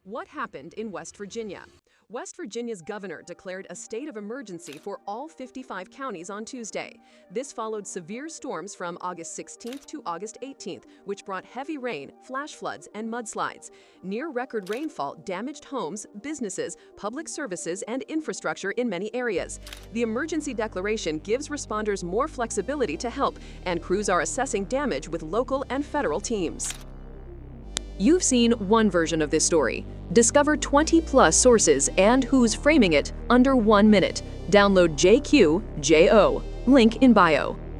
What happened in West Virginia? West Virginia's governor declared a state of emergency for all 55 counties on Tuesday. This followed severe storms from August 16th to August 18th, which brought heavy rain, flash floods, and mudslides. Near-record rainfall damaged homes, businesses, public services, and infrastructure in many areas. The emergency declaration gives responders more flexibility to help, and crews are assessing damage with local and federal teams. You've seen one version of this story. Discover 20+ sources and who's framing it under 1 minute. Download JQJO. Link in bio.